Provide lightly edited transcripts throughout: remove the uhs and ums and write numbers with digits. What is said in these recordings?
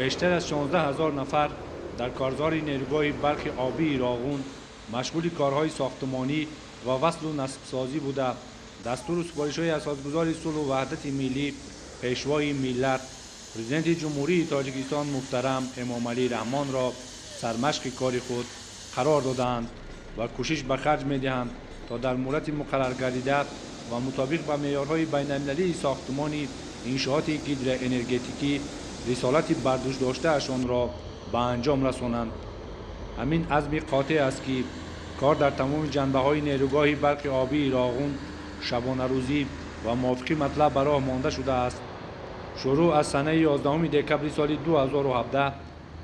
بیشتر از 16,000 نفر در کارزار نیروگاه برق آبی راغون مشغول کارهای ساختمانی و وصل و نصب‌سازی بوده. دستور و سپارش‌های اساسگزار صلح و وحدت ملی پیشوای ملت پرزیدنت جمهوری تاجیکستان محترم امامعلی رحمان را سرمشق کار خود قرار دادند و کوشش به خرج می‌دهند تا در مدت مقرر گردیده و مطابق با معیارهای بین‌المللی ساختمانی انشاءات هیدروانرژتیکی رسالت برداشت داشته‌شان را به انجام رسانند. همین عزم قاطع است که کار در تمام جنبه‌های نیروگاه برق آبی راغون شبانه روزی و موافق مطلب به راه مانده شده است. شروع از سنه 11 دکبر سال 2017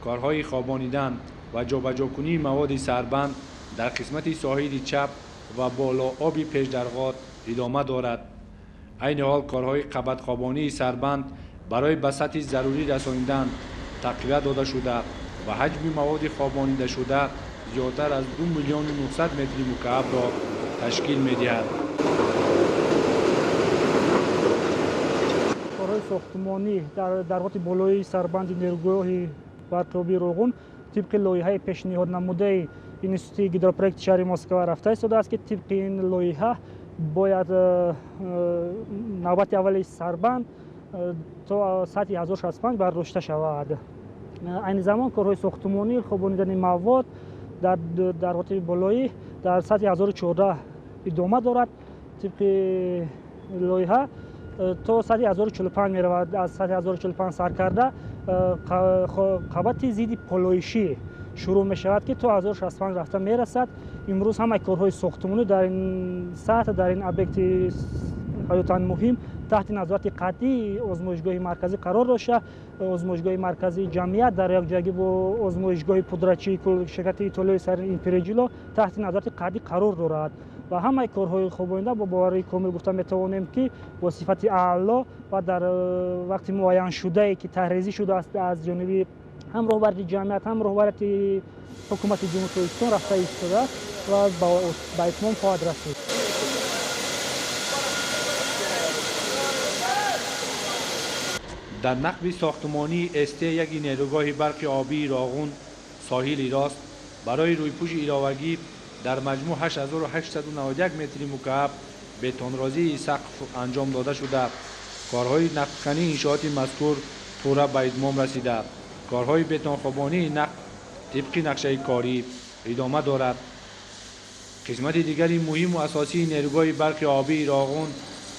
کارهای خوابانیدن و جابجاکنی مواد سربند در قسمت ساحل چپ و بالا آب پیشدرغات ادامه دارد. عین حال کارهای قبض خوابانی سربند برای به سطح ضروری رسانیدن تقویت داده شده و حجم مواد خوابانیده شده زیادتر از 2,900,000 متر مکعب را تشکیل می‌دهد. کارهای ساختمانی در درات بالای سربند نیروگاه برق آبی راغون طبق لایحه پیشنهاد نموده اینستیتوت گیدروپروژه شهر مسکو رفته شده است که طبق این لایحه باید نوبت اول سربند تا سطح 1065 برداشته شود. این زمان کارهای ساختمانی خوابانیدن مواد در درات بالایی در سطح 1014 ادامه دارد. طبق لایحه تا سطح 1045 می رود. از سطح 1045 سر کرده قبط ضد پالایشی شروع می شود که تا 1065 رفته می رسد. امروز همه کارهای ساختمانی در این سطح در این ابجکت حیاتاً مهم تحت نظارت قطعی آزمایشگاه مرکزی قرار داشته. آزمایشگاه مرکزی جمعیت در یک جایی با آزمایشگاه پودرچی شرکت ایتالیایی سر اینپرجیلو تحت نظارت قطعی قرار دارد و همه کارهای خوابانیده با باوری کامل گفته میتوانیم که با صفت اعلا و در وقت معین شده که تحریزی شده است از جانب هم رهبری جمعیت هم رهبری حکومت جمهوری اسلامی رفته ایستاده و به اتمام خواهد رسید. در نقب ساختمانی است یک نیروگاه برق آبی راغون ساحل راست برای رویپوش ایراوگی در مجموع 8,891 متر مکعب بتون‌رازی سقف انجام داده شده. کارهای نقب‌کنی انشاءات مذکور پورا به اتمام رسیده. کارهای بتون خوابانی نقب طبق نقشه کاری ادامه دارد. قسمت دیگری مهم و اساسی نیروگاه برق آبی راغون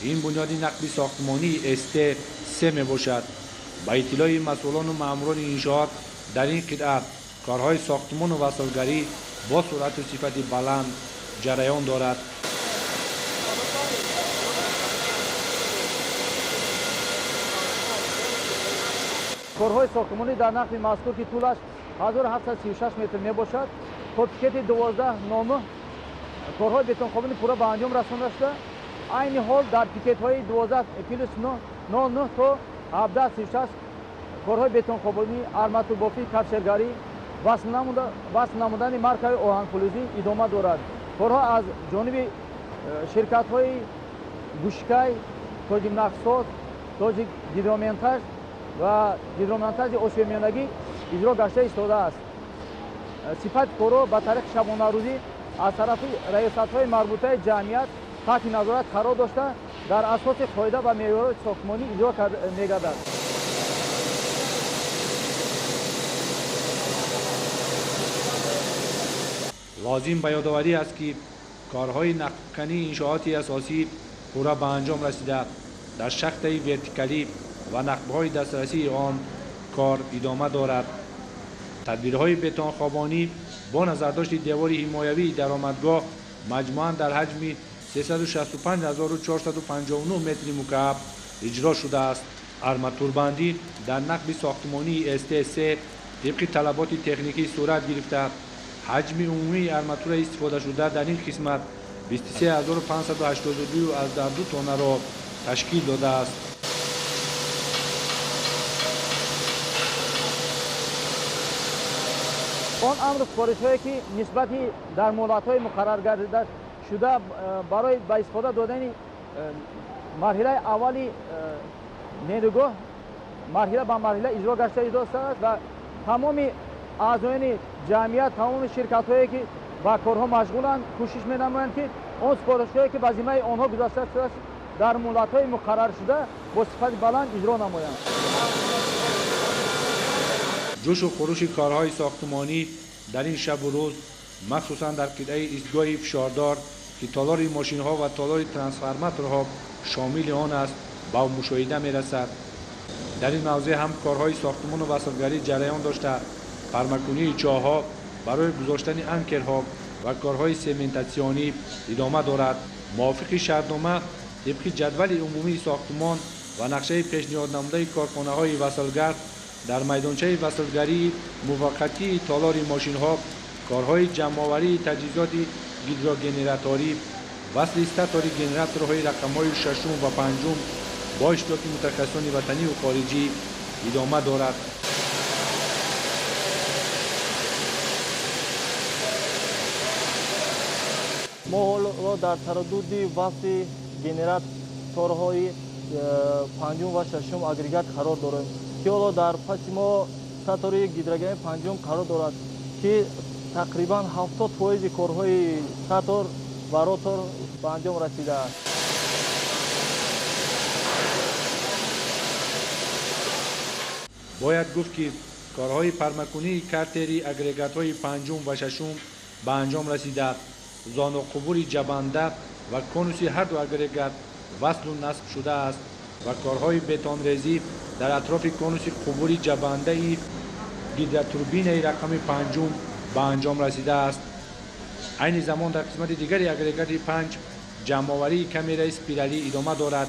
این بنیاد نقبی ساختمانی است 3 می باشد. با اطلاع مسئولان و ماموران انشاءات در این قطعه کارهای ساختمان و وصلگری با سرعت و صفت بلند جریان دارد. کارهای ساختمانی در نقب مذکور که طولش 1736 متر می باشد تا تیکت 12 نامه کارهای بتون خوابانی پورا به انجام رسانده شده. عین حال در تیکت های 12 پلس 9 تا 1736 کارهای بتون خوابانی ارماتور بافی کفشرگری وصل نمودن مارکای آهن فلزی ادامه دارد. کارها از جانب شرکت های گوشکای تاجیک نقصات تاجیک گیدرومنتاژ و گیدرومنتاژ آسیای میانگی اجرا گشته ایستاده است. صفت کارها به طریق شبانه روزی از طرف رئیست های مربوطه جمعیت تحت نظارت قرار داشته در اساس قاعده و معیارات ساختمانی اجرا می‌گردد. لازم به یادآوری است که کارهای نقب‌کنی انشاءات اساسی پورا به انجام رسیده. در شخط ورتیکالی و نقب‌های دسترسی آن کار ادامه دارد. تدبیرهای بتون خوابانی با نظرداشت دیوار حمایوی درآمدگاه مجموعاً در حجم 365,459 متر مکعب اجرا شده است. ارماتور بندی در نقب ساختمانی است 3 طبق طلبات تکنیکی صورت گرفته. حجم عمومی ارماتور استفاده شده در این قسمت 23,582 از در 2 تانه را تشکیل داده است. آن امر سپارش‌هایی که نسبتی در مهلت‌های مقرر گردیده شده برای به استفاده دادن مرحله اولی نیروگاه марҳила ба марҳила иҷро гашта идост ва тамоми аъзоёни ҷамъият, тамоми ширкатҳое ки ба корҳо машғуланд, кӯшиш менамоянд ки он сипоришҳое ки ба зиммаи онҳо гузашта шудааст дар муддатҳои муқарраршуда бо сифати баланд иҷро намоянд. جوش و خروش کارهای ساختمانی در این شب و روز مخصوصا در قطعه ایستگاه فشاردار که تالار ماشین‌ها و تالار ترانسفورماتورها شامل آن است با مشاهده می‌رسد. در این موضع هم کارهای ساختمان و وصلگری جریان داشته پرمکنی چاه‌ها برای گذاشتن انکرها و کارهای سمنتاسیونی ادامه دارد. موافق شرطنامه طبق جدول عمومی ساختمان و نقشه پیشنهاد نموده کارخانه‌های وصلگر در میدانچه وصلگری موقتی تالار ماشین‌ها کارهای جمع‌آوری تجهیزات گیدروگنراتوری وصل استاتوری گنراتورهای رقم‌های ششم و پنجم با اشتراک متخصصان وطنی و خارجی ادامه دارد. ما حالا در تردد وصل گنراتورهای پنجم و ششم اگریگات قرار داریم که حالا در پس ما استاتوری گیدروگن پنجم قرار دارد که تقریبا 70% کارهای استاتور و روتور به انجام رسیده است. باید گفت که کارهای پرمکنی کارتری اگریگات‌های پنجم و ششم به انجام رسیده. زان و قبور جبنده و کنوسی هر دو اگریگات وصل و نصب شده است و کارهای بتون‌ریزی در اطراف کنوس قبور جبنده گیدراتوربین رقم پنجم به انجام رسیده است. عین زمان در قسمت دیگری اگریگات 5 جمع‌آوری کامرای اسپیرالی ادامه دارد.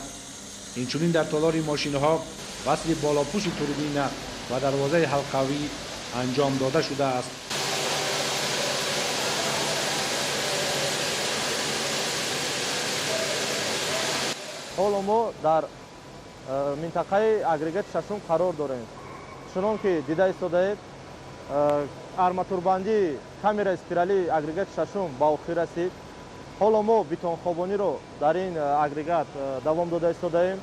اینچنین در تالار ماشین‌ها وصل بالاپوش توربین و دروازه حلقوی انجام داده شده است. حالا ما در منطقه اگریگات ششم قرار داریم. چنان که دیده ایستادید арматурбандии камераи спиралии агрегат шашум ба охир расид. ҳоло мо бетонхобониро дар ин агрегат давом дода истодаем.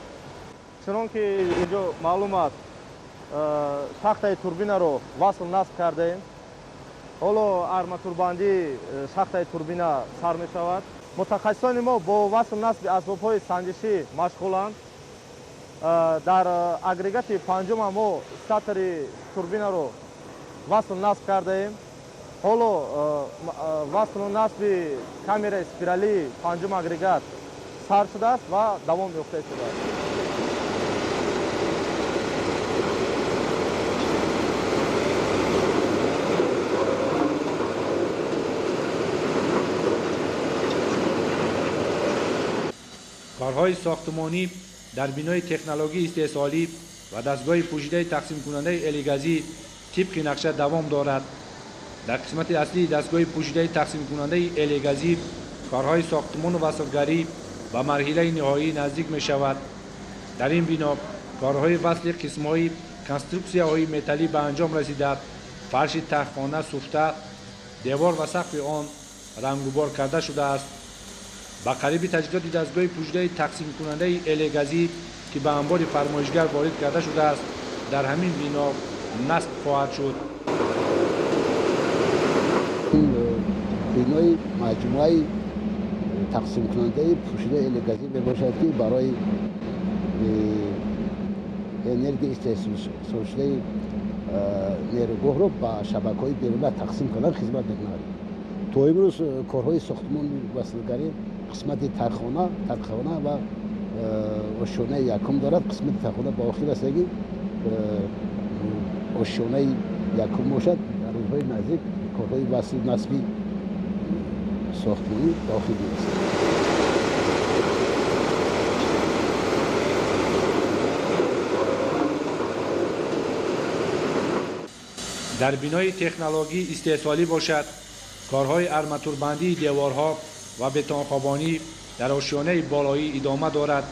чунон ки инҷо маълум аст, шахтаи турбинаро васл насб кардаем. ҳоло арматурбандии шахтаи турбина сар мешавад. мутахассисони мо бо васл насби асбобҳои санҷишӣ машғуланд. дар агрегати панҷум мо статори турбинаро васл насб кардаем. ҳоло васлу насби камераи спиралии панҷум агрегат сар шудааст ва давом ёфта шудааст. کارهای ساختمانی در بینای تکنولوژی استحصالی و دستگاه پوشیده تقسیم کننده الیگازی طبق نقشه دوام دارد. در قسمت اصلی دستگاه پوشیده تقسیم کننده الیگازی کارهای ساختمان و وصلگری به مرحله نهایی نزدیک می شود. در این بنا کارهای وصل قسم‌های کنسترکسیاهای متالی به انجام رسیده. فرش تختخانه سوخته، دیوار و سقف آن رنگ و بار کرده شده است. با قریب تجهیزات دستگاه پوشیده تقسیم کننده الیگازی که به انبار فرمایشگر وارد کرده شده است در همین بنا نصب خواهد شد. بینای مجموعه تقسیم کننده پوشیده الیگازی میباشد که برای انرژی استحصال شده نیروگاه را به شبکه‌های بیرون تقسیم کردن خدمت می‌کند. تا امروز کارهای ساختمان وصلگری قسمت تختخانه و آشیانه یکم دارد. قسمت تختخانه به آخر رسیدگی آشیانه یکم باشد. در روزهای نزدیک کارهای وصل نصبی ساختمانی داخل است. در بینای تکنولوژی استحصالی باشد، کارهای آرماتوربندی دیوارها و بتونخوابانی در آشیانه بالایی ادامه دارد.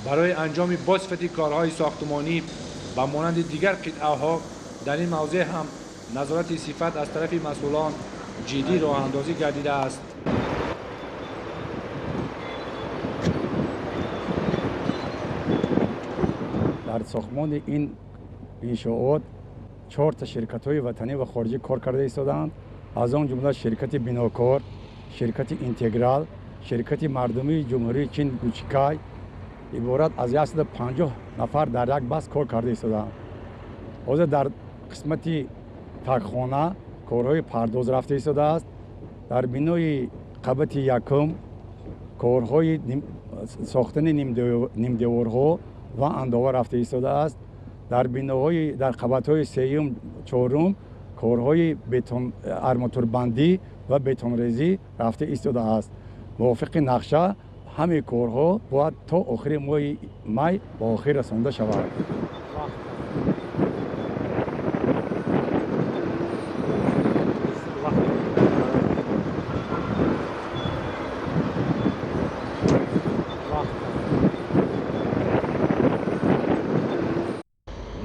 برای انجام بازصفتی کارهای ساختمانی و مانند دیگر قطعه‌ها در این موضع هم نظارت صفت از طرف مسئولان جدی راه اندازی گردیده است. در ساختمان این انشاءات 4 تا شرکت‌های وطنی و خارجی کار کرده ایستادند. از آن جمله شرکت بیناکار، شرکت اینتگرال، شرکت مردمی جمهوری چین گوچیکای عبارت از 150 نفر در یک بس کار کرده ایستادند. حاضر در قسمت تکخانه کارهای پرداز رفته ایستاده است. در بینای قبط یکم کارهای ساختن نیمدیوارها و انداوه رفته ایستاده است. در قبط‌های سوم چهارم کارهای بتون آرماتور بندی و بتون ریزی رفته ایستاده است. موافق نقشه همه کارها باید تا آخر ماه می به آخر رسانده شود.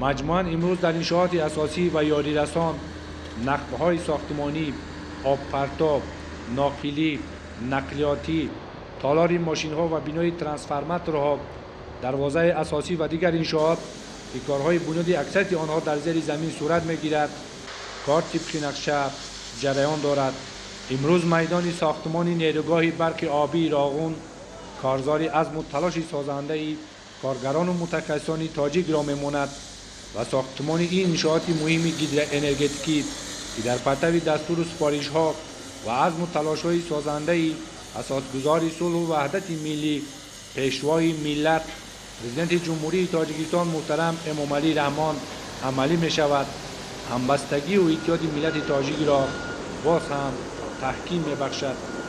مجموعاً امروز در انشاءات اساسی و یاری رسان، نقبه‌های ساختمانی، آب پرتاب، ناقلی، نقلیاتی، تالار ماشین‌ها و بینای ترانسفرماتورها، دروازه اساسی و دیگر انشاءات که کارهای بنیادی اکثریت آنها در زیر زمین صورت می‌گیرد، کار طبق نقشه جریان دارد. امروز میدان ساختمان نیروگاه برق آبی راغون کارزار عزم و تلاش سازنده کارگران و متخصصان تاجیک را می‌ماند و ساختمان این انشاءات مهم انرژتیکی که در پرتو دستور و سپارش‌ها و عزم و تلاش‌های سازنده اساسگزار صلح و وحدت ملی پیشوای ملت پرزیدنت جمهوری تاجیکستان محترم امامعلی رحمان عملی می‌شود. همبستگی و اتحاد ملت تاجیک را باز هم تحکیم می‌بخشد.